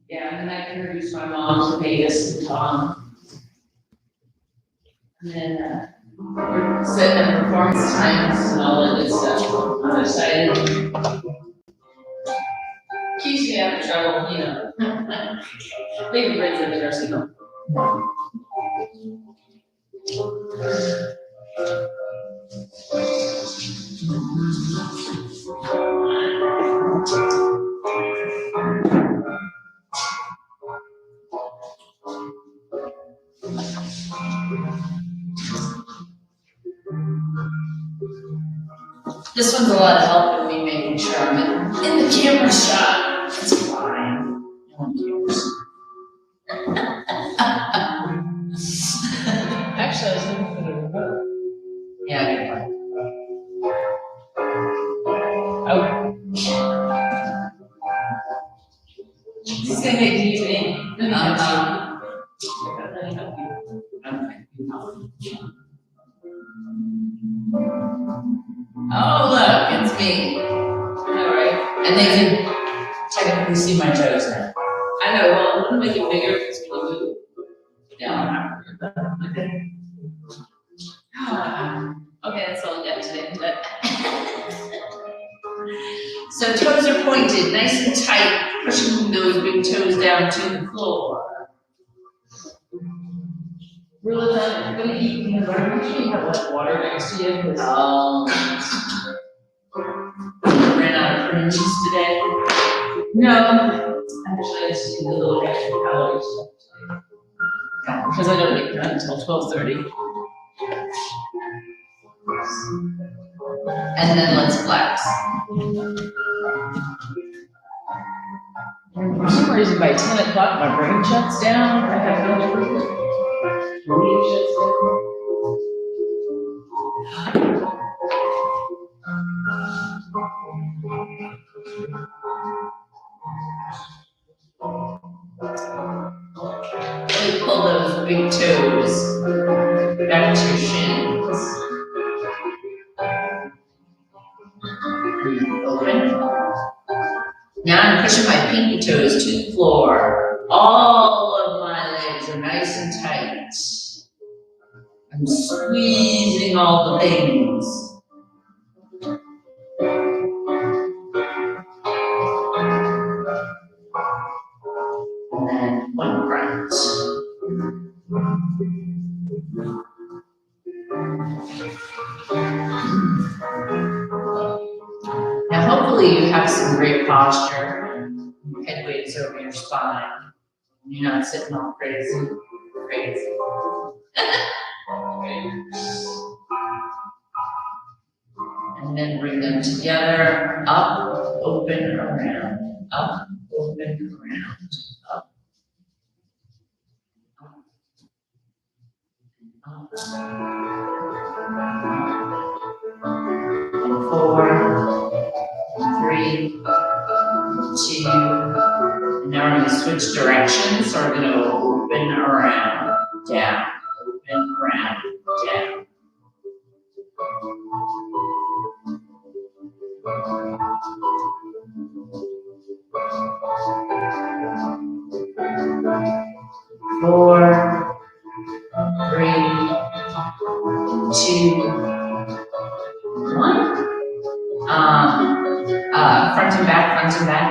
Yeah, and then I introduced my mom to Vegas and Tom. And then, we're setting up performance times and all that good stuff. I'm excited. Keeps me out of trouble, you know. Maybe friends at the nursing home. This one's a lot of help with me making sure I'm in the camera shot. It's fine. No one cares. Actually, I was looking for the remote. Yeah, good one. Oh, Say hey to you, Amy. Let me help you. Okay. Oh, look, it's me. All right. And they can technically see my toes now. I know, well, I'm gonna make it bigger because when you move. Yeah. Okay. Okay, that's all I got today. But so toes are pointed, nice and tight, pushing those big toes down to the floor. really not gonna eat peanut butter. Make sure you have like water next to you. 'Cause Ran out of prunes today. No, actually, I just did a little extra calories stuff today. because I don't eat that until 12:30. And then let's flex. And for some reason, by 10 o'clock, my brain shuts down. I have no clue. Brain shuts down. Really pull those big toes back to your shins. Open. Now I'm pushing my pinky toes to the floor. All of my legs are nice and tight. I'm squeezing all the things. And then one front. Now hopefully you have some great posture. Head weight is over your spine. You're not sitting all crazy. Crazy. And then bring them together, up, open, around, up, open, around, up, up, and 4, 3, 2, and now we're going to switch directions, so we're going to open, around, down, open, around, down. Four, 3, 2, 1. Front and back, front and back.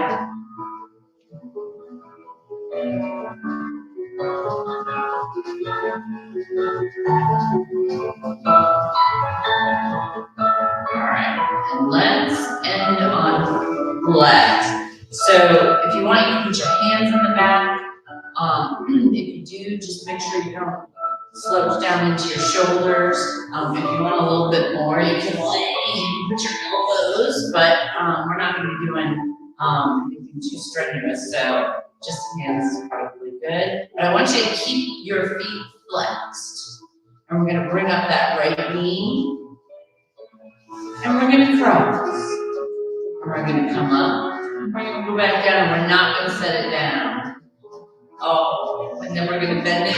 Alright, and let's end on flex. So if you want, you can put your hands in the back. If you do, just make sure you don't slouch down into your shoulders. If you want a little bit more, you can put your elbows, but we're not going to be doing anything too strenuous, so just hands is probably good. But I want you to keep your feet flexed. And we're going to bring up that right knee. And we're going to cross. And we're going to come up. And we're going to go back down. And we're not going to set it down. Oh, and then we're going to bend it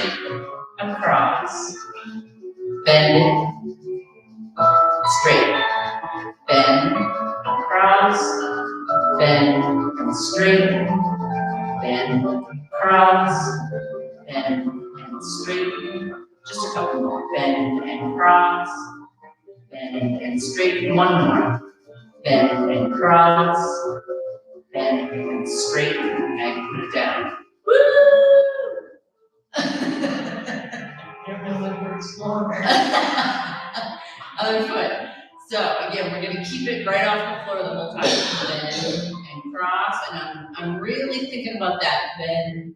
across. Bend it. Straight. Bend. Across. Bend. And straight. bend, cross, bend, and straighten. Just a couple more. Bend and cross, bend and straighten. One more. Bend and cross, bend and straighten. Now you put it down. Everyone works longer. Other foot. So again, we're gonna keep it right off the floor the whole time. Bend and cross, and I'm really thinking about that bend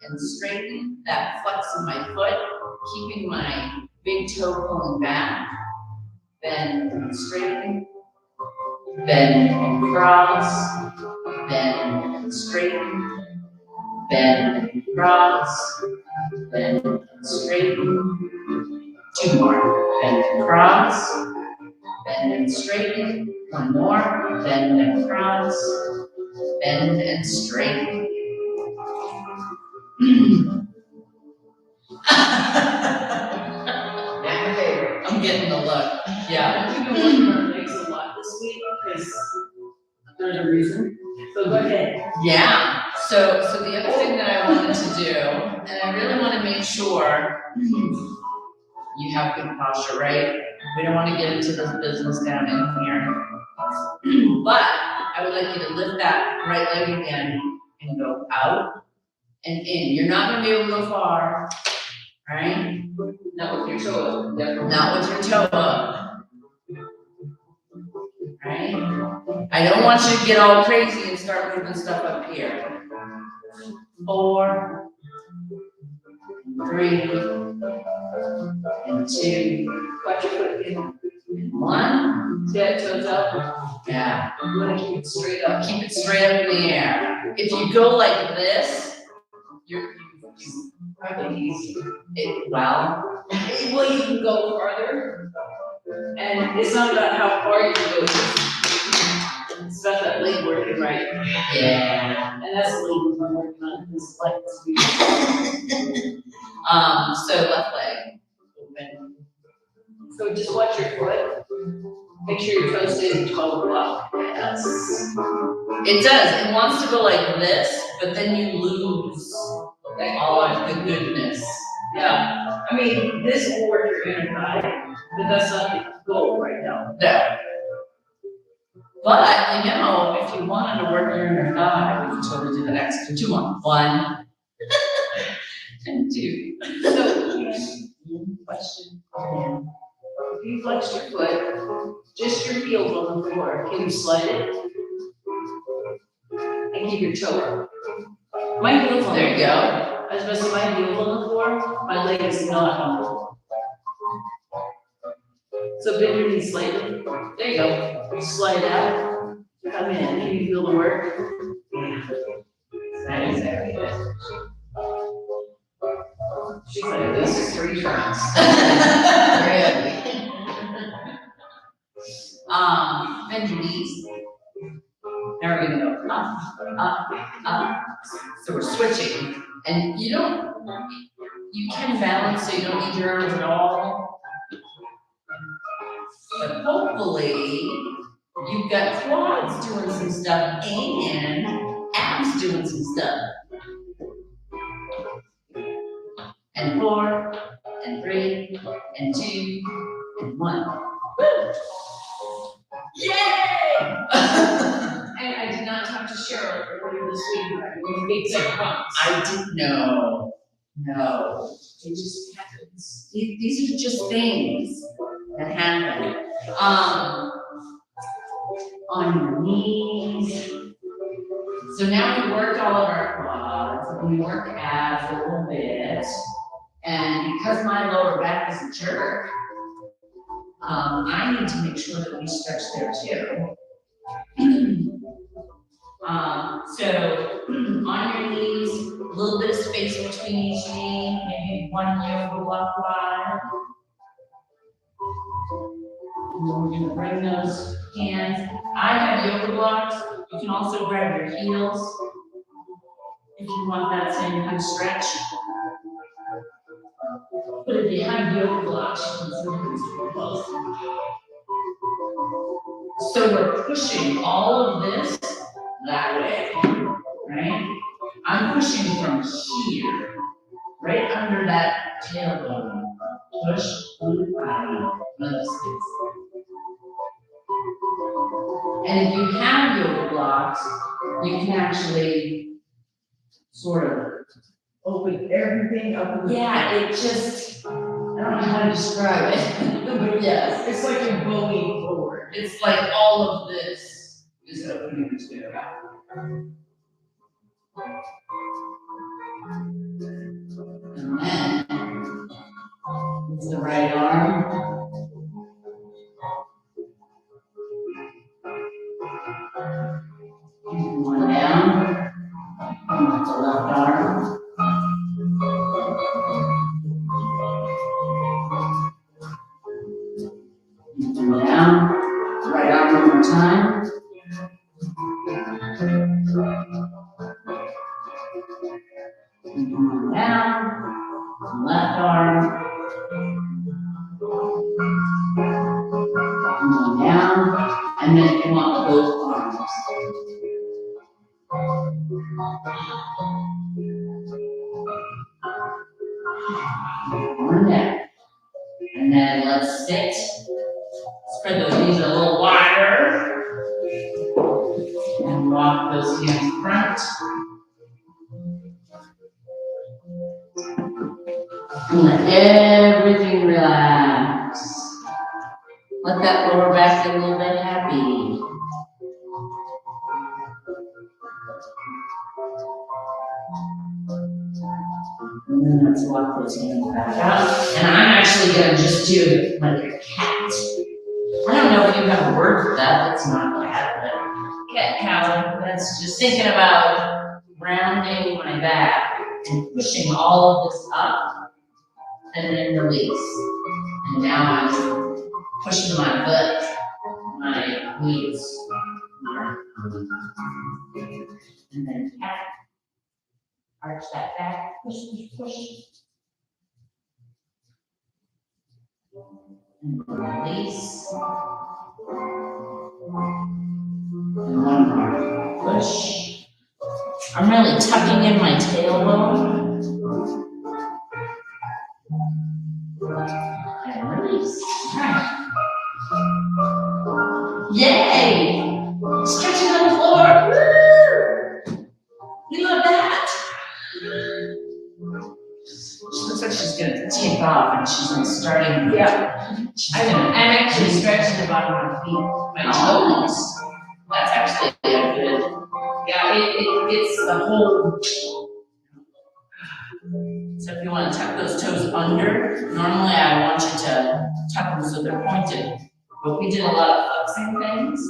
and straighten, that flex in my foot, keeping my big toe pulling back. Bend and straighten, bend and cross, bend and straighten, bend and cross, bend and straighten. Two more. Bend and cross, bend and straighten. One more. Bend and cross, bend and straighten. Not my favorite. I'm getting the look. Yeah. We've been working on our legs a lot this week because there's a reason. So go ahead. Yeah. So the other thing that I wanted to do, and I really want to make sure you have good posture, right? We don't want to get into this business down in here. But I would like you to lift that right leg again and go out and in. You're not going to be able to go far, right? Not with your toe up, definitely. Not with your toe up. Right? I don't want you to get all crazy and start moving stuff up here. 4, 3, and 2, Watch your foot in. and 1. See how it toes up? Yeah. You want to keep it straight up. Keep it straight up in the air. If you go like this, you Probably easy. well, Well, you can go farther, and it's not about how far you can go. It's about that leg working right, yeah. and that's the leg we're working on this leg this week. So left leg. Open. So just watch your foot. Make sure your toe stays at 12 o'clock. Yes. It does. It wants to go like this, but then you lose all of the goodness. Yeah, I mean, this will work your inner thigh, but that's not the goal right now. No. But, you know, if you wanted to work your inner thigh, we could totally do the next 2 more. 1 and 2. So, question. If you flex your foot, just your heels on the floor, can you slide it? And keep your toe up. My heels on the floor. There you go. I was supposed to my heels on the floor, my leg is not on the floor. So bend your knees slightly. There you go. Slide out. Come in. Can you feel the work? That is very good. She's like, this is 3 turns. Really. Bend your knees. Now we're gonna go up, up, up. So we're switching. And you can balance so you don't need your arms at all. But hopefully, you've got quads doing some stuff and abs doing some stuff. And 4, and 3, and 2, and 1. Woo! Yay! And I did not talk to Cheryl earlier this week, right? When we big bumps. I didn't know. No. It just happens. These are just things that happen. On your knees. So now we worked all of our quads, we worked abs a little bit. And because my lower back is a jerk, I need to make sure that we stretch there too. So on your knees, a little bit of space between each knee, maybe one yoga block wide. And then we're gonna bring those hands. I have yoga blocks. You can also grab your heels if you want that same kind of stretch. But if you have yoga blocks, you can still do this close. So we're pushing all of this that way, right? I'm pushing from here, right under that tailbone. Push, glute, I don't know, one of those things. And if you have yoga blocks, you can actually sort of, Open everything up. yeah, it just, I don't know how to describe it, but yes. It's like you're bowing forward. It's like all of this is opening too. And then, it's the right arm. And one down. And that's the left arm. And one down. Right arm one more time. And one down. Left arm. And one down. And then if you want both arms. One down. And then let's sit. Spread those knees a little wider. And walk those hands front. And let everything relax. Let that lower back get a little bit happy. And then let's walk those hands back out. And I'm actually gonna just do like a cat. I don't know if you have a word for that, that's not bad, but cat cow. That's just thinking about rounding my back and pushing all of this up and then release. And now I'm pushing my butt, my glutes. And then cat. Arch that back, push, push, push. And release. And one more, push. I'm really tucking in my tailbone. And release. Right. Yay! Stretching on the floor. Woo! We love that. She looks like she's gonna take off and she's like starting. Yeah. I'm actually stretching the bottom of my feet, my toes. That's actually good. Yeah, it gets the whole. So if you want to tuck those toes under, normally I want you to tuck them so they're pointed. But we did a lot of flexing things.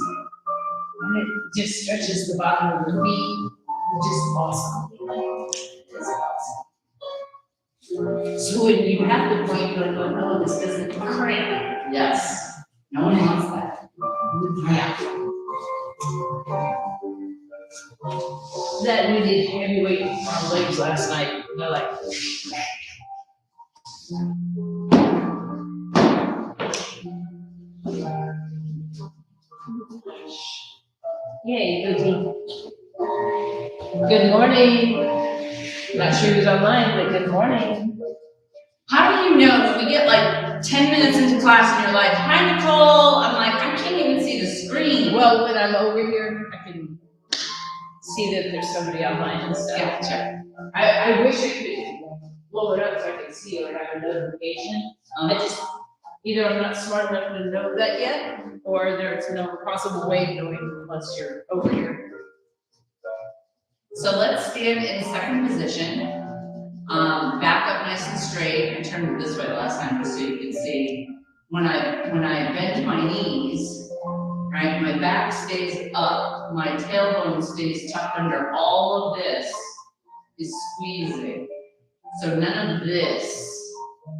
And it just stretches the bottom of the feet, which is awesome. It's awesome. So when you have the point, you're like, oh, this doesn't cramp. Yes. No one wants that. Yeah. That we did heavyweight arm legs last night. They're like. Yay, Booty. Good morning. Not sure who's online, but good morning. How do you know if we get like 10 minutes into class and you're like, hi Nicole? I'm like, I can't even see the screen. Well, when I'm over here, I can see that there's somebody online and stuff. Yeah, check. I wish I could blow it up so I could see or have a notification. I just, either I'm not smart enough to know that yet, or there's no possible way of knowing once you're over here. So let's stand in second position. Back up nice and straight. I turned it this way last time just so you can see. When I bend my knees, right, my back stays up, my tailbone stays tucked under. All of this is squeezing. So none of this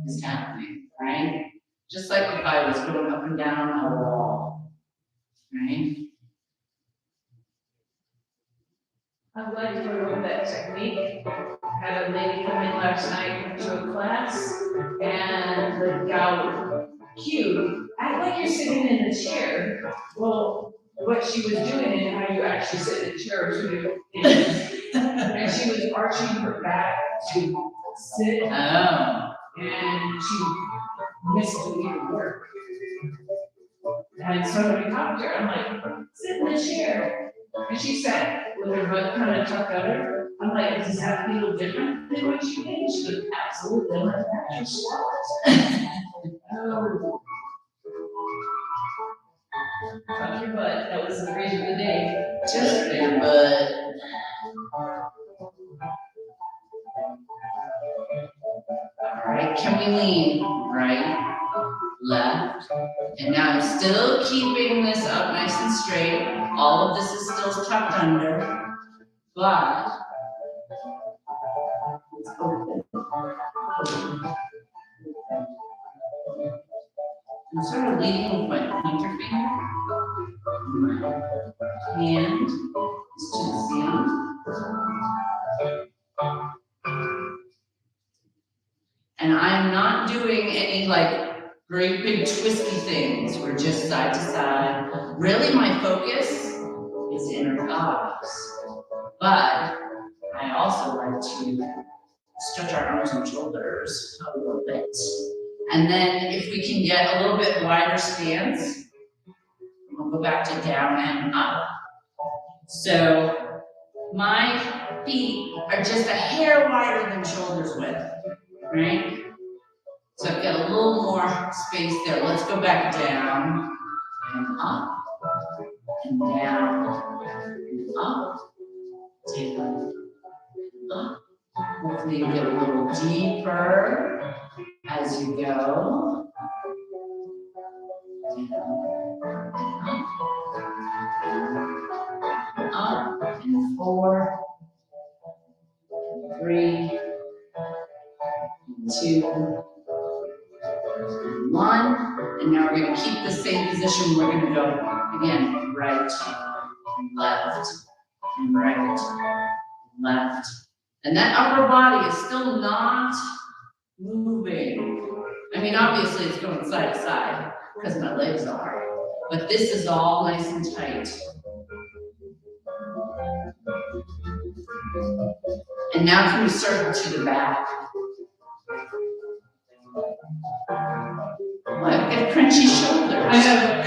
is happening, right? Just like if I was going up and down a wall, right? I'm glad you went over that technique. Had a lady come in last night to a class, and the gal cued, act like you're sitting in the chair. Well, what she was doing and how you actually sit in the chair is really, and she she was arching her back to sit, Oh. and she missed doing her work. And so we talked to her, I'm like, sit in the chair. And she sat with her butt kind of tucked under. I'm like, does that feel different than what you did? She goes, absolutely, I'm like, that's your squats. Oh. Tuck your butt, that was the phrase of the day. Just their butt. Alright, can we lean right, left, and now I'm still keeping this up nice and straight. All of this is still tucked under, but it's open. I'm sort of leading with my pointer finger. My hand is to the ceiling. And I'm not doing any like great big twisty things. We're just side to side. Really my focus is inner thighs. But I also like to stretch our arms and shoulders a little bit. And then if we can get a little bit wider stance, we'll go back to down and up. So my feet are just a hair wider than shoulders width, right? So I've got a little more space there. Let's go back down and up and down and up, down and up. Hopefully you get a little deeper as you go. Up and 4, 3, 2, 1. And now we're going to keep the same position. We're going to go again, right, left, and right, left. And that upper body is still not moving. I mean, obviously it's going side to side because my legs are, but this is all nice and tight. And now can we circle to the back? Well, I've got crunchy shoulders. I know.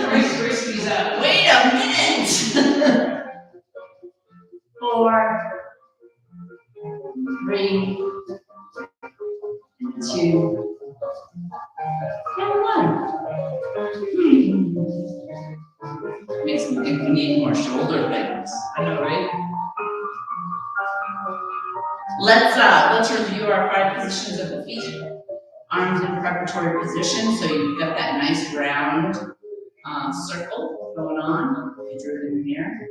Brace these up. Wait a minute. 4, 3, 2, and 1. Makes me think we need more shoulder things. I know, right? Let's review our 5 positions of the feet. Arms in preparatory position, so you've got that nice round circle going on. If you drew it in here.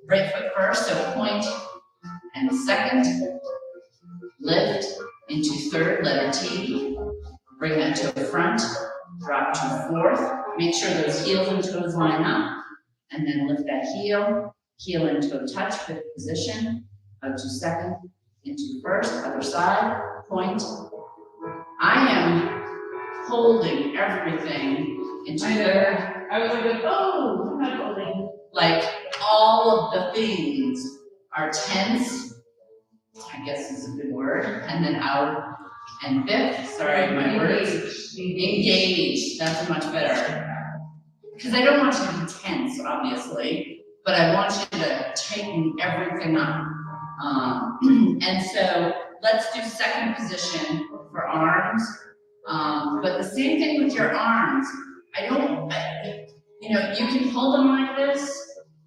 Right foot first, so point and second. Lift into third, letter T. Bring that to the front. Drop to fourth. Make sure those heels and toes line up. And then lift that heel into a touch, fifth position. Out to second, into first, other side, point. I am holding everything into third. I was like, oh, I'm not holding. Like all of the things are tense, I guess is a good word. And then out and fifth, sorry, my words. Engage, that's much better. Because I don't want you to be tense, obviously, but I want you to tighten everything up. And so let's do second position for arms. But the same thing with your arms. You can hold them like this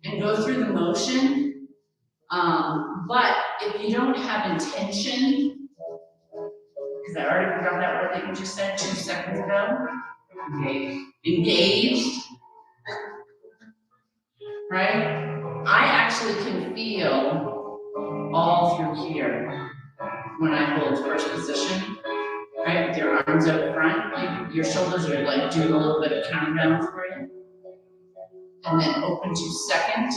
and go through the motion. But if you don't have intention, because I already forgot that word that you just said 2 seconds ago. Engaged. Right? I actually can feel all through here when I hold first position, right? With your arms out front, your shoulders are like doing a little bit of counterbalance for you. And then open to second.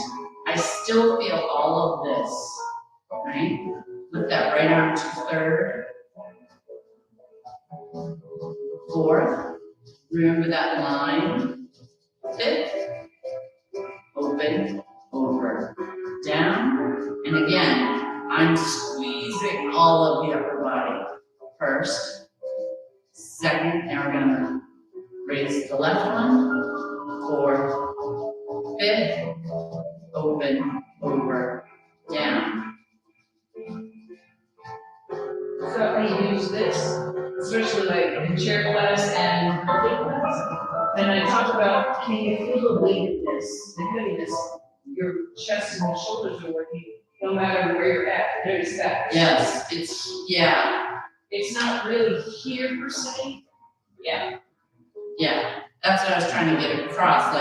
I still feel all of this, right? Lift that right arm to third. Fourth. Remember that line. Fifth. Open, over, down, and again, I'm squeezing all of the upper body. First, second, and we're gonna raise the left one, fourth, fifth, open, over, down. So I use this, especially like in chair class and building class. And I talk about, can you feel the weightedness, the heaviness? Your chest and your shoulders are working, no matter where you're at, there's that. Yes, It's not really here per se. Yeah. That's what I was trying to get across,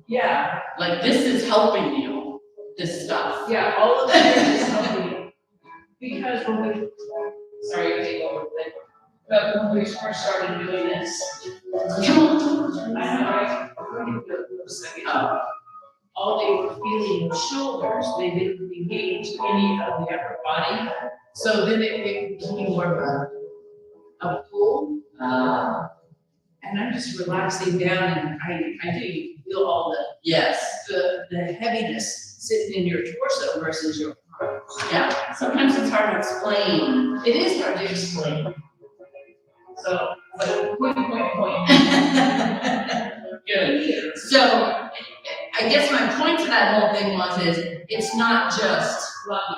Yeah, like this is helping you, this stuff. yeah, all of that is helping. Because when we, sorry to take over, but when we first started doing this, Come on. I know, right? All they were feeling was shoulders, they didn't engage any of the upper body. So then it became more of a pull. And I'm just relaxing down and I do, you feel all Yes, the heaviness sitting in your torso versus your arms. yeah, sometimes it's hard to explain. It is hard to explain. So, but point. Good. So, I guess my point to that whole thing is, it's not just Lucky.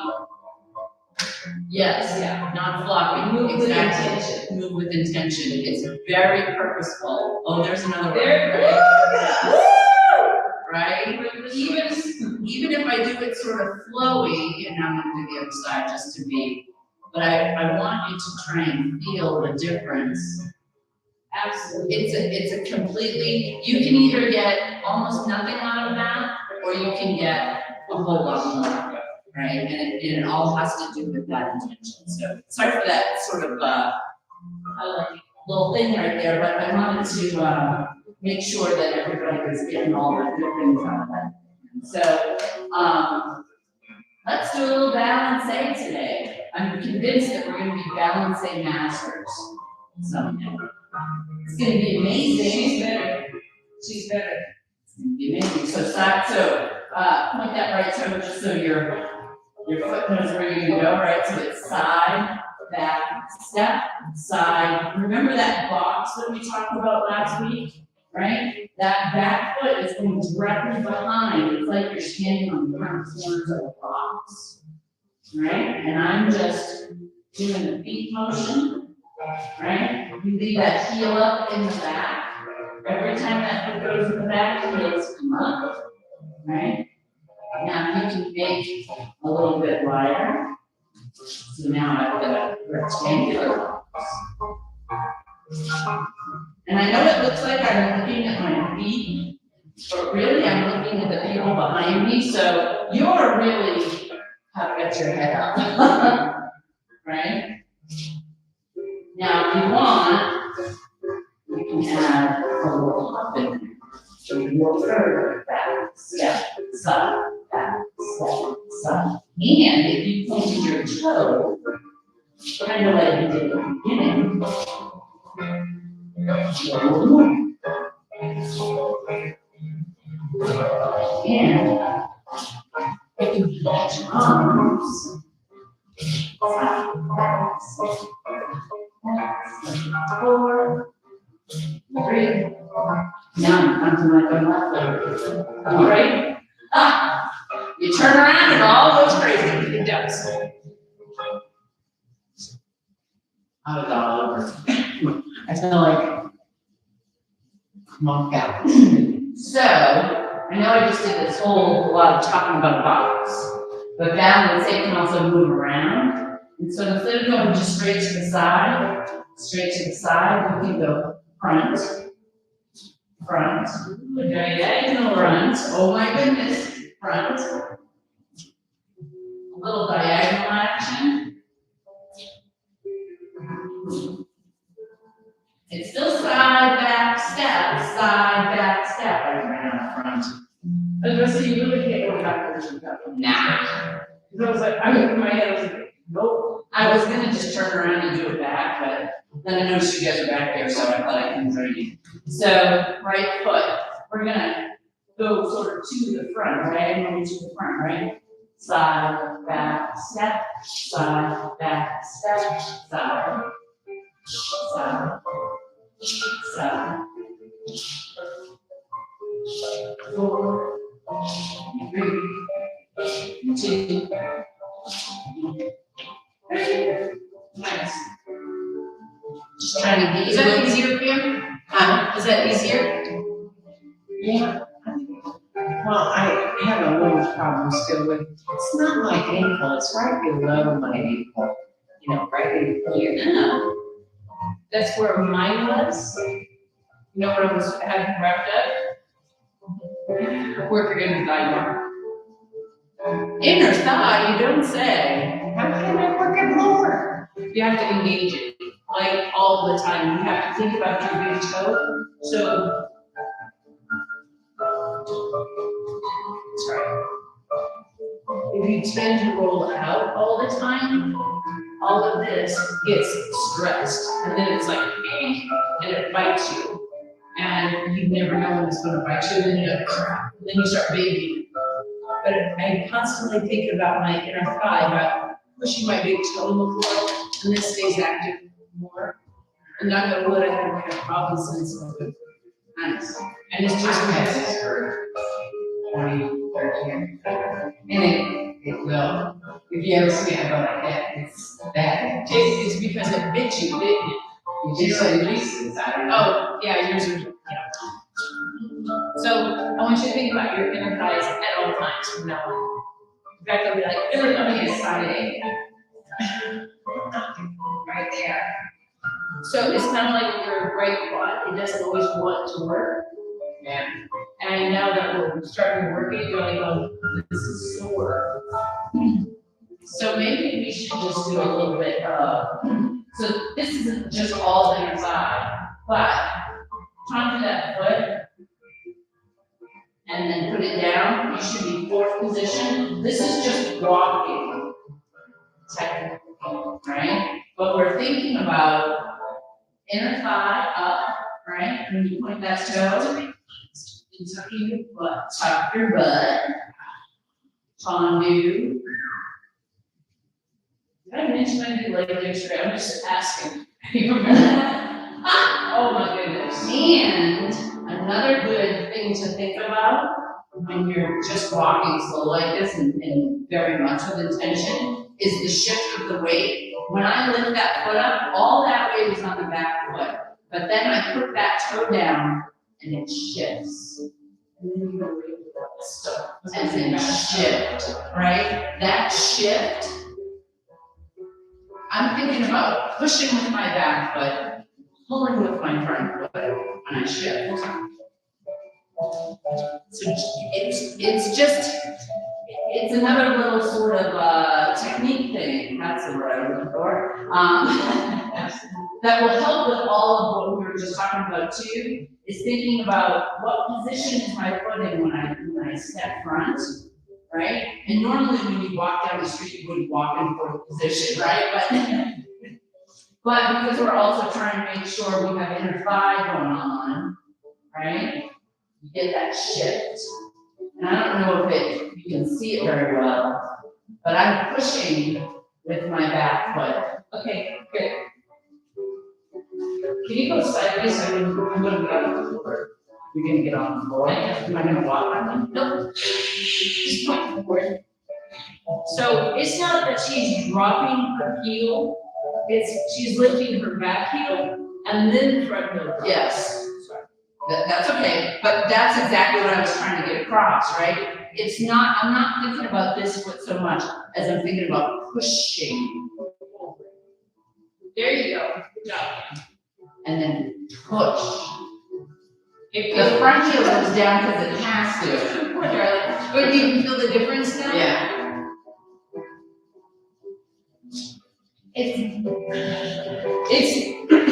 yes, Yeah. not floppy. Move with Exactly. intention. Move with intention. It's very purposeful. Oh, there's another word. There, Right? Even if I do it sort of flowy, and I'm gonna do the other side just to be, but I want you to try and feel the difference. Absolutely. It's a completely, you can either get almost nothing out of that, or you can get a whole lot more, right? And it all has to do with that intention. So sorry for that sort of little thing right there, but I wanted to make sure that everybody was getting all the good things out of that. So let's do a little balance today. I'm convinced that we're going to be balance masters someday. It's going to be amazing. She's better. It's going to be amazing. So point that right toe just so your foot knows where you're going to go, right? So it's side, back, step, side. Remember that box that we talked about last week, right? That back foot is going directly behind. It's like you're standing on the front corners of a box, right? And I'm just doing the feet motion, right? You leave that heel up in the back. Every time that foot goes in the back, the heels come up, right? Now you can make a little bit wider. So now I've got a rectangular box. And I know it looks like I'm looking at my feet, but really I'm looking at the people behind me, so you're really how to get your head up, right? Now, if you want, you can add a little hop in there. So you work further, back, step, side, back, step, side. And if you point your toe, kind of like you did at the beginning, a little more. And if you catch your arms, 4, 3. Now you come to my thumb left leg. All right? You turn around and it all goes crazy. It does. I was all over. I feel like knocked out. So, I know I just did this whole lot of talking about a box, but balance can also move around. And so instead of going just straight to the side, we can go front, diagonal front, oh my goodness, front. A little diagonal action. It's still side, back, step, right around front. I was gonna say, you really can't go backwards and backwards. Nah. Because I was like, I in my head, I was like, nope. I was gonna just turn around and do it back, but then I noticed you guys are back there, so I thought I can join you. So, right foot, we're gonna go sort of to the front, right? Moving to the front, right? Side, back, step, side, back, step, side, side, side. 4, 3, 2. Nice. Just trying to get. Is that easier for you? Is that easier? Yeah. Well, I have a little problem still with, it's not my ankle, it's right below my ankle. You know, right in here. Yeah. That's where mine was. You know what I was having wrapped up? Where you're gonna die Inner thigh, you don't say. How can I work it lower? You have to engage it, like all the time. You have to think about your big toe. So. Sorry. If you tend to roll out all the time, all of this gets stressed, and then it's like, and it bites you. And you never know when it's gonna bite you, and then you're like, crap, and then you start babying. But I'm constantly thinking about my inner thigh, about pushing my big toe on the floor, and this stays active more. And knock on wood, I haven't had a problem since. Nice. And it's just I've had this for 20, 30 years. And it will, if you ever see it go like that, it's bad. It's because it bit you, didn't it? It just releases, I don't know. Oh, yeah, yours are, yeah. So I want you to think about your inner thighs at all times from now on. In fact, I'll be like, let me get side A. Right there. So it's kind of like your right quad, it doesn't always want to work. Yeah. And now that we're starting to work it, you're like, oh, this is sore. So maybe we should just do a little bit of, so this isn't just all the inner thigh, but onto that foot, and then put it down. You should be fourth position. This is just walking, technically, right? But we're thinking about inner thigh up, right? When you point that toe, tuck your butt, tuck your butt. Tendu. Did I mention I do leg yesterday? I'm just asking. Oh my goodness. And another good thing to think about when you're just walking slow like this and very much with intention is the shift of the weight. When I lift that foot up, all that weight is on the back foot. But then I put that toe down and it shifts. And then you go and then shift, right? That shift, I'm thinking about pushing with my back foot, pulling with my front foot when I shift. So it's another little sort of technique thing, that's the word I'm looking for, that will help with all of what we were just talking about too, is thinking about what position is my foot in when I step front, right? And normally when you walk down the street, you wouldn't walk in fourth position, right? But because we're also trying to make sure we have inner thigh going on, right? You get that shift. And I don't know if you can see it very well, but I'm pushing with my back foot. Okay, good. Can you go sideways? I'm gonna be on the floor. You're gonna get on the floor. Am I gonna walk on them? Nope. Just point forward. So it's not that she's dropping her heel, it's she's lifting her back heel and then front heel. Yes. That's okay, but that's exactly what I was trying to get across, right? It's not, I'm not thinking about this foot so much as I'm thinking about pushing. There you go. Good job. And then push. If The front heel goes down because it has to. Poor darling. But you can feel the difference now? Yeah. It's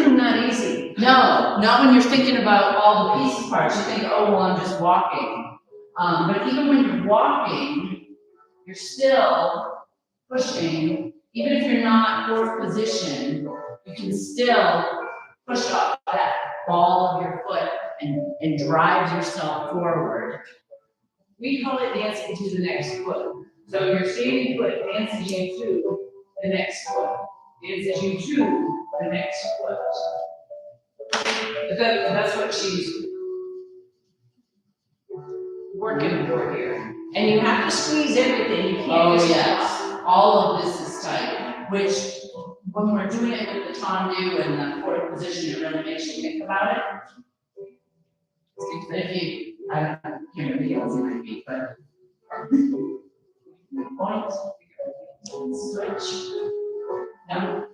not easy. No, not when you're thinking about all the piece parts. You think, oh, well, I'm just walking. But even when you're walking, you're still pushing. Even if you're not fourth position, you can still push off that ball of your foot and drive yourself forward. we call it dancing to the next foot. So your standing foot dances you to the next foot, dances you to the next foot. But that's what she's working for here. And you have to squeeze everything, you can't Oh, just. yes, all of this is tight, which when we're doing it with the tendu and the forward position, it really makes you think about it. If you, I don't know, can't really feel my feet, but. Point, switch. Now,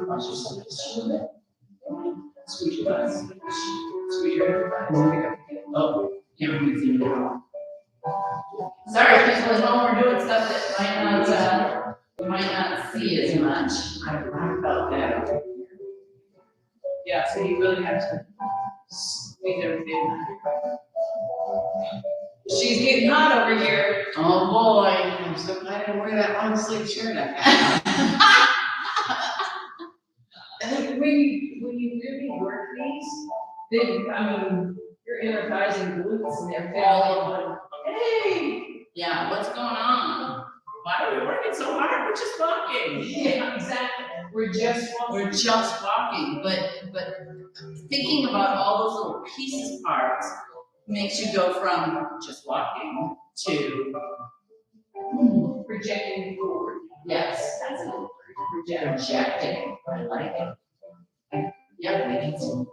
watch your switch a little bit. Squeeze your butt, squeeze your butt. Oh, can't really see it. Sorry, people at home, we're doing stuff that might not, you might not see as much. I felt that. Yeah, so you really have to squeeze everything. She's getting hot over here. Oh, boy. I'm so glad I wear that long sleeve shirt I have. And when you really work these, then, your inner thighs and glutes and they're feeling, hey! Yeah, what's going on? Why are we working so hard? We're just walking. Yeah, exactly. We're just We're just walking, but thinking about all those little pieces parts makes you go from just walking to projecting forward. yes, that's a word. Projecting. I like it. Yep, we need to.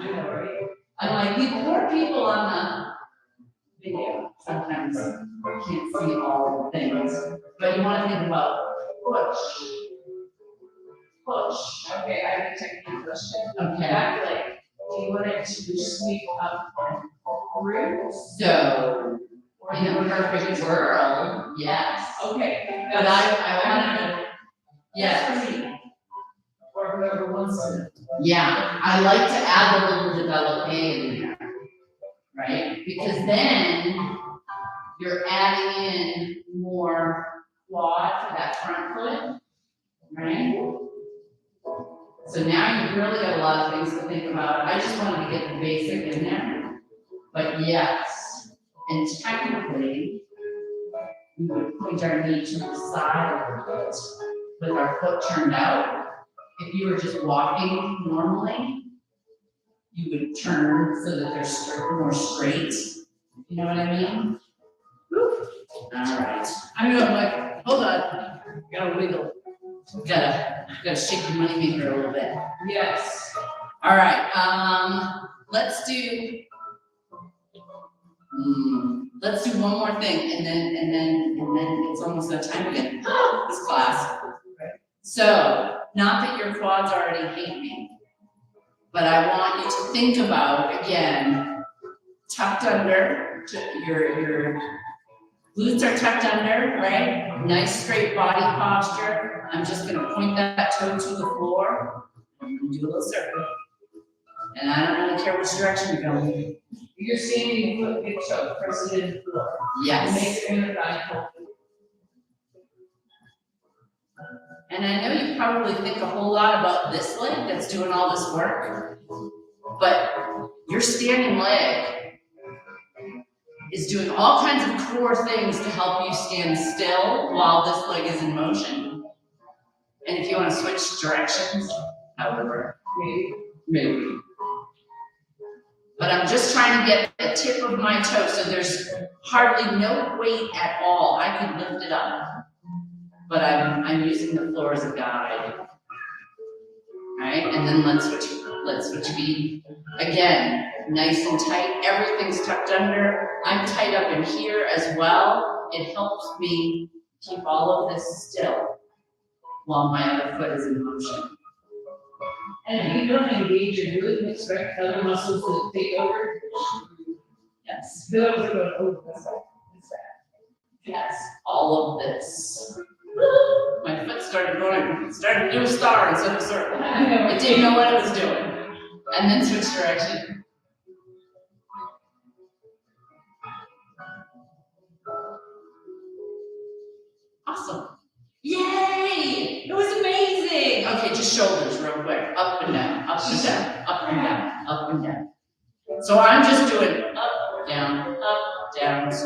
I know, right? I'm like, the poor people on the video sometimes can't see all the things, but you want to think about push. Okay, I have a technique question. Okay. Back leg, do you want it to sweep up and through? So, in a perfect world, yes. Okay. But I want to, yes, Yes, for me. Or whoever wants to. yeah, I like to add a little developé in there, right? Because then you're adding in more quad for that front foot, right? So now you've really got a lot of things to think about. I just wanted to get the basic in there. But yes, and technically, we would point our knee to the side a little bit with our foot turned out. If you were just walking normally, you would turn so that they're more straight. You know what I mean? Whew. All right. I'm going like, hold on. Gotta wiggle. Gotta shake your money maker a little bit. Yes. All right. Let's do one more thing, and then it's almost that time again. This class. So, not that your quads already hate me, but I want you to think about, again, tucked under, your glutes are tucked under, right? Nice straight body posture. I'm just gonna point that toe to the floor, and do a little circle. And I don't really care which direction you're going. You're standing foot gets up, press it in the floor. Yes. Make your inner thigh pull. And I know you probably think a whole lot about this leg that's doing all this work, but your standing leg is doing all kinds of core things to help you stand still while this leg is in motion. And if you want to switch directions, however, maybe. But I'm just trying to get the tip of my toe so there's hardly no weight at all. I could lift it up. But I'm using the floor as a guide. All right, and then let's switch feet. Again, nice and tight, everything's tucked under. I'm tight up in here as well. It helps me keep all of this still while my other foot is in motion. And if you don't engage your glute and expect other muscles to take over, Yes, those are going, oh, that's that. yes, all of this. My foot started to do a star instead of a circle. I know. It didn't know what it was doing. And then switch direction. Awesome. Yay! It was amazing! Okay, just shoulders real quick. Up and down, up and down, up and down, up and down. So I'm just doing up, down,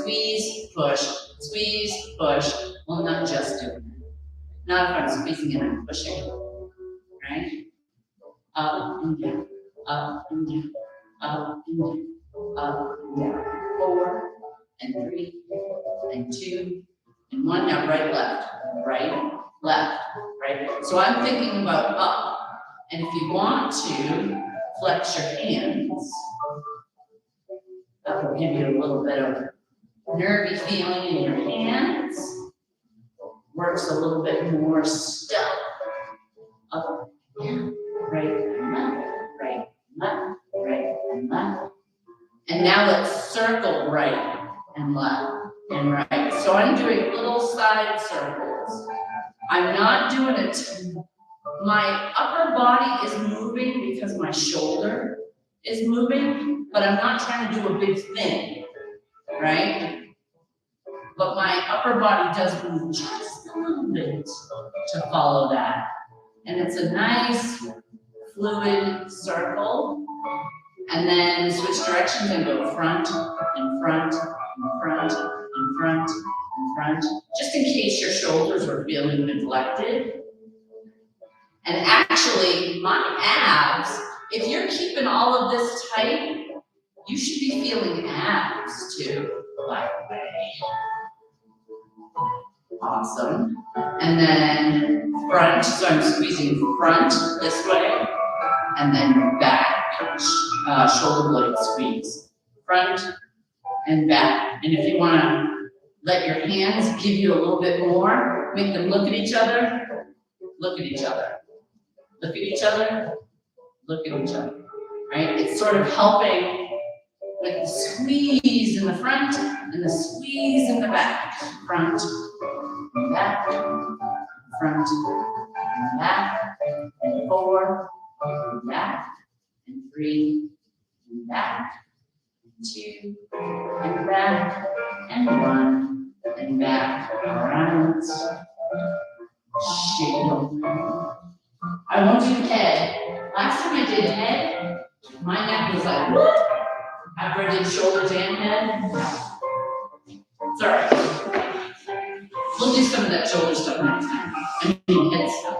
squeeze, push, squeeze, push. Well, not just doing it. Not if I'm squeezing and I'm pushing, right? Up and down, up and down, up and down, up and down. 4 and 3 and 2 and 1. Now right, left, right. So I'm thinking about up. And if you want to flex your hands, that will give you a little bit of nervy feeling in your hands. Works a little bit more stuff. Up, down, right, and left, right, left, right, and left. And now let's circle right and left and right. So I'm doing little side circles. I'm not doing it. My upper body is moving because my shoulder is moving, but I'm not trying to do a big thing, right? But my upper body does move just a little bit to follow that. And it's a nice fluid circle. And then switch directions and go front and front and front and front and front, just in case your shoulders are feeling neglected. And actually, my abs, if you're keeping all of this tight, you should be feeling abs too, by the way. Awesome. And then front, so I'm squeezing front this way, and then back, shoulder blade squeeze. Front and back. And if you want to let your hands give you a little bit more, make them look at each other, look at each other. Look at each other, look at each other, right? It's sort of helping with the squeeze in the front and the squeeze in the back. Front, and back, front, and back, and 4, and back, and 3, and back, and 2, and back, and 1, and back, around, shake. I won't do head. Last time I did head, my neck was like, whoop. After I did shoulders and head. It's all right. We'll do some of that shoulder stuff next time. I mean, head stuff.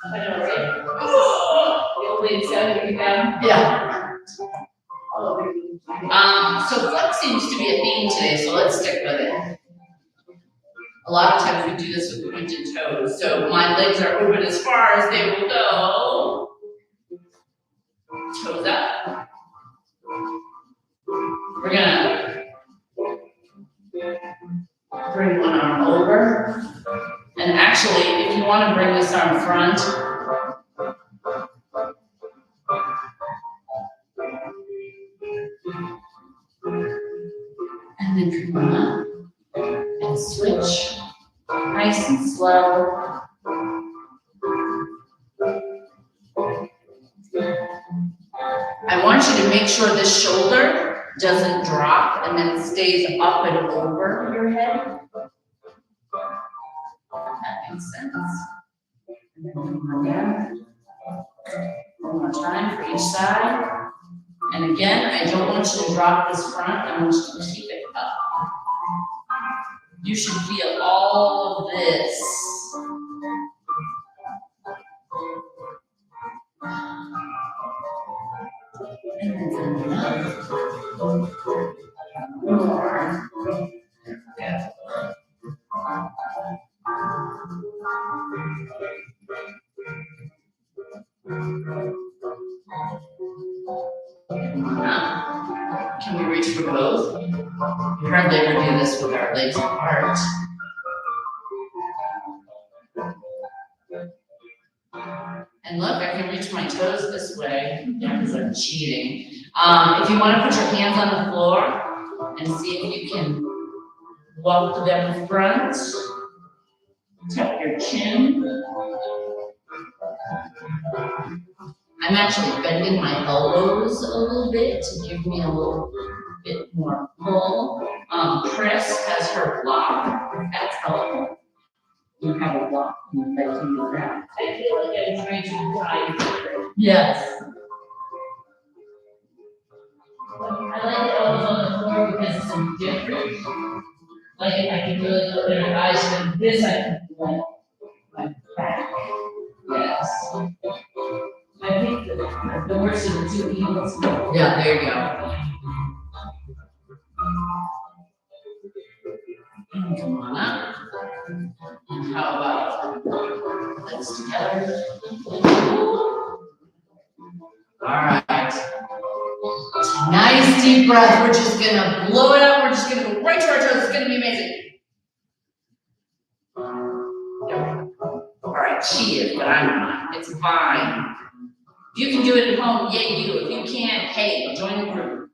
I know, right? You'll leave 70 down. Yeah. Oh, So flex seems to be a theme today, so let's stick with it. A lot of times we do this with pointed toes. So my legs are open as far as they will go. Toes up. We're gonna bring one arm over. And actually, if you want to bring this arm front, and then come up and switch, nice and slow. I want you to make sure this shoulder doesn't drop and then stays up and over your head. That makes sense. And then one down. One more time for each side. And again, I don't want you to drop this front, I want you to keep it up. You should feel all of this. And then come up. One more. Yeah. Can we reach for both? We hardly ever do this with our legs apart. And look, I can reach my toes this way, because I'm cheating. If you want to put your hands on the floor and see if you can walk them front, tap your chin. I'm actually bending my elbows a little bit to give me a little bit more pull. Chris has her block at Telephone. You have a block, you like to use that. I feel like I'm trying to die. Yes. I like the elbows on the floor because it's so different. Like I can really look at her eyes, and this I can like my back. Yes. I think the worst of the two evils. Yeah, there you go. Come on up. And how about legs together? All right. Nice deep breath. We're just gonna blow it out. We're just gonna go right to our toes. It's gonna be amazing. All right, she is, but I'm not. It's fine. If you can do it at home, yay you. If you can't, hey, join the group.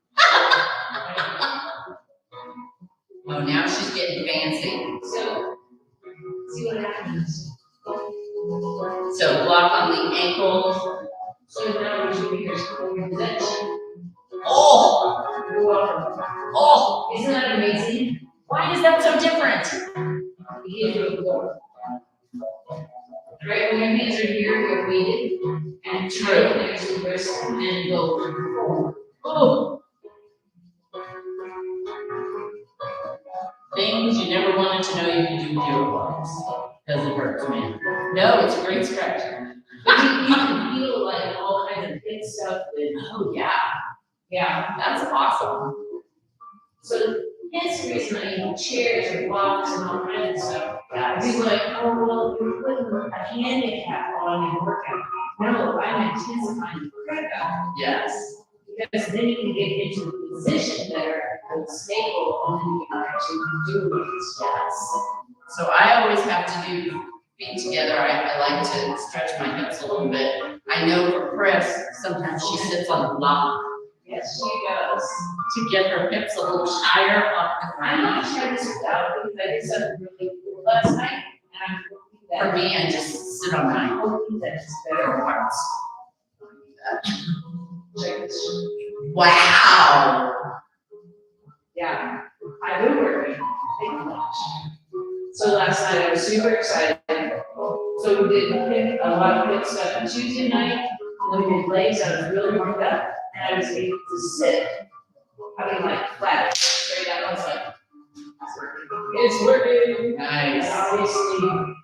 Oh, now she's getting fancy. So, see what happens. So block on the ankle. So now we should be here for this. Oh, You're welcome. oh, Isn't that amazing? why is that so different? He gives you a floor. Right, when your hands are here, you're weighted, and try to next to the wrist, and then go forward. Oh. Things you never wanted to know you could do with your blocks. Because it hurts, man. No, it's a great stretch. But you can feel like all kinds of good stuff with, Oh, yeah. yeah. That's awesome. So that's the reason I need chairs and blocks and all kinds of stuff. Yes. People are like, oh, well, you're putting a handicap on your workout. No, I'm intensifying your workout. Yes. Because then you can get into a position that are stable and then you can actually do it. Yes. So I always have to do feet together. I like to stretch my hips a little bit. I know for Chris, sometimes she sits on the block Yes, she does. to get her hips a little higher off the I'm ground. not sure this is out because I did something really cool last night and I'm hoping that. For me, I just sit on I'm my hoping that it's better. better parts. Check this. Wow. Yeah, I've been working. Thank you much. So last night I was super excited. So we did a lot of good stuff on Tuesday night. And we did legs. I was really warmed up and I was able to sit. I mean, like flat, straight up. I was like, it's working. And Nice. obviously,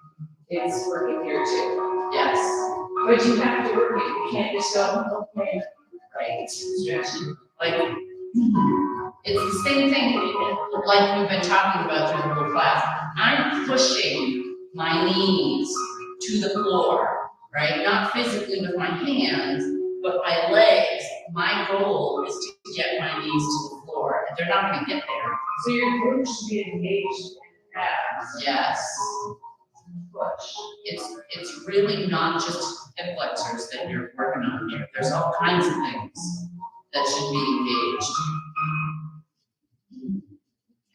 it's working here too. Yes. But you have to work it. You can't just go, okay, right, stretching. Like, it's the same thing, like we've been talking about through the whole class. I'm pushing my knees to the floor, right? Not physically with my hands, but my legs. My goal is to get my knees to the floor, and they're not gonna get there. So your glutes should be engaged in abs, Yes, push. it's really not just hip flexors that you're working on here. There's all kinds of things that should be engaged.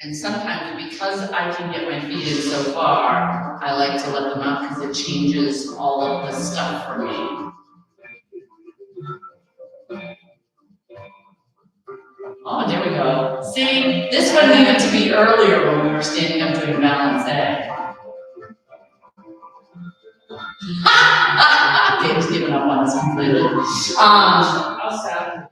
And sometimes because I can get my feet in so far, I like to let them out because it changes all of the stuff for me. Oh, there we go. See, this one needed to be earlier when we were standing up doing balance A. Dave's giving up on us completely. I'll stop.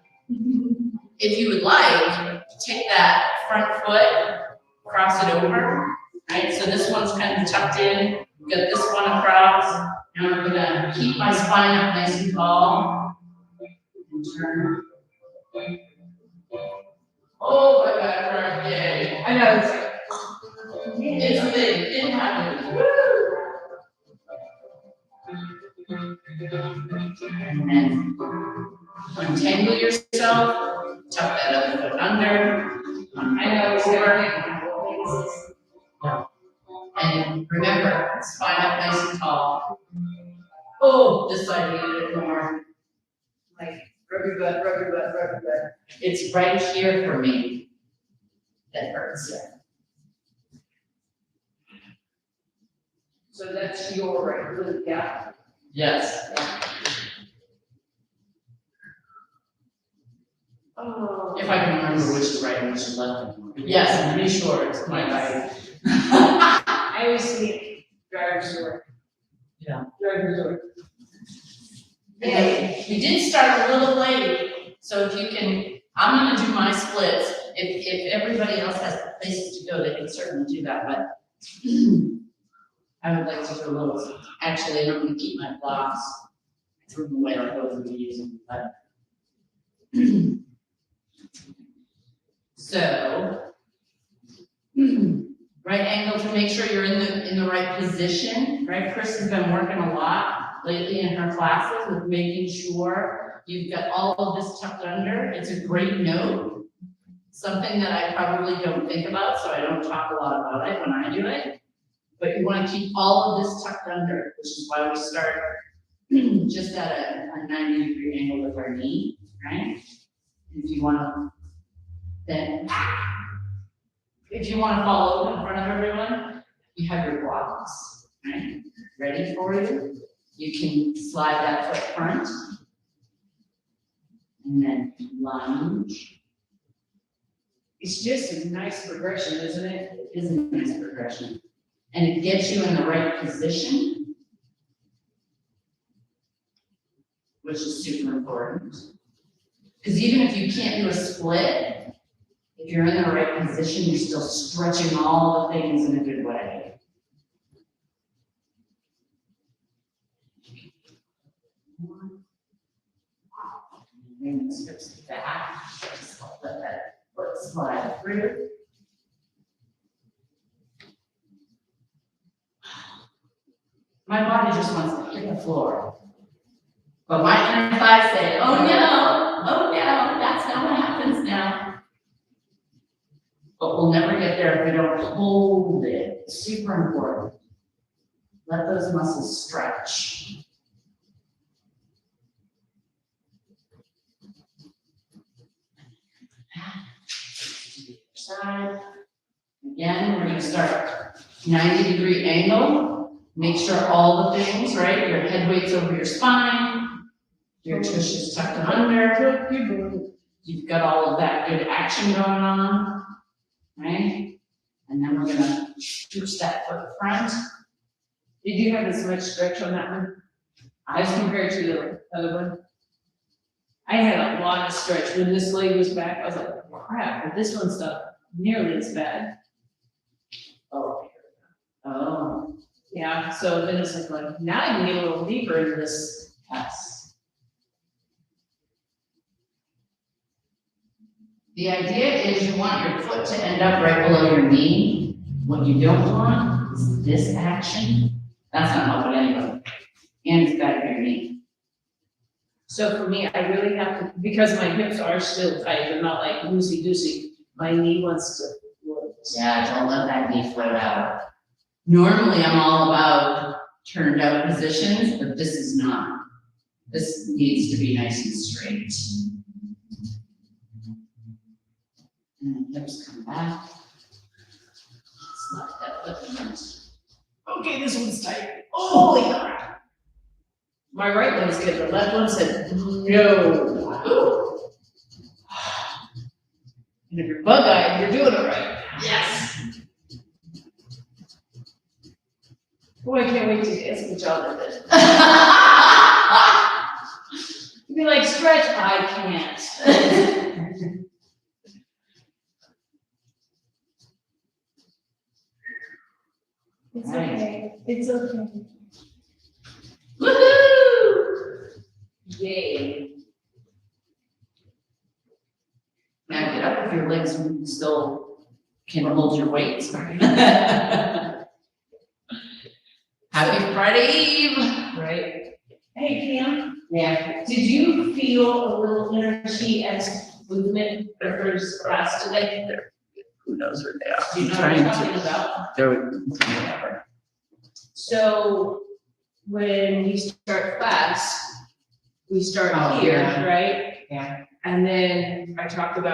If you would like, take that front foot, cross it over, right? So this one's kind of tucked in, get this one across, and I'm gonna keep my spine up nice and tall. And turn. Oh, my back hurt, yay. I know, it's like. It's big, it happened. And then untangle yourself, tuck that other foot under. I know, it's like. And remember, spine up nice and tall. Oh, this side needed it more. Like, rub your butt, rub your butt, rub your butt. It's right here for me that hurts. So that's your right glute, yeah? Yes. Oh. If I can remember which is right and which is left. Yes, I'm pretty sure it's my right. I always see driver's door. Yeah. Driver's door. And we did start a little late, so if you can, I'm gonna do my splits. If everybody else has places to go, they can certainly do that, but I would like to do a little, actually, I'm gonna keep my blocks. I threw them away, I'll go through using, but. So, right angle to make sure you're in the right position, right? Chris has been working a lot lately in her classes with making sure you've got all of this tucked under. It's a great note, something that I probably don't think about, so I don't talk a lot about it when I do it. But you want to keep all of this tucked under, which is why we start just at a 90-degree angle with our knee, right? If you want to, then, if you want to fall over in front of everyone, you have your blocks, right? Ready for you. You can slide that foot front, and then lunge. It's just a nice progression, isn't it? It is a nice progression. And it gets you in the right position, which is super important. Because even if you can't do a split, if you're in the right position, you're still stretching all the things in a good way. Bring the strips back, just let that foot slide through. My body just wants to hit the floor. But my inner thighs say, oh no, that's not what happens now. But we'll never get there if we don't hold it. It's super important. Let those muscles stretch. Side. Again, we're going to start 90-degree angle. Make sure all the things, right? Your head weight's over your spine. Your tush is tucked under. You've got all of that good action going on, right? And then we're going to push that foot front. Did you have as much stretch on that one as compared to the other one? I had a lot of stretch when this leg was back. I was like, crap, but this one's not nearly as bad. Oh, Yeah, so then it's like, now I can get a little deeper into this. yes. The idea is you want your foot to end up right below your knee. What you don't want is this action. That's not helping anybody. And it's back your knee. So for me, I really have to, because my hips are still tight, they're not like loosey-goosey, my knee wants to float. Yeah, don't let that knee float out. Normally, I'm all about turned out positions, but this is not. This needs to be nice and straight. And hips come back. Slide that foot front. Okay, this one's tight. Holy crap. My right one's good, the left one said, no. Ooh. And if you're bug-eyed, you're doing it right. Yes. Boy, I can't wait to ask what y'all did this. You'd be like, stretch, I can't. It's Right. okay, it's okay. Woohoo! Yay. Now get up if your legs still can hold your weight. Happy Friday Eve. Right? Hey, Cam, Yeah. did you feel a little energy as movement for first class today? Who knows where they are? Do you know what I'm talking about? Whatever. So when we start class, we start Oh, here, yeah. right? Yeah. And then I talked about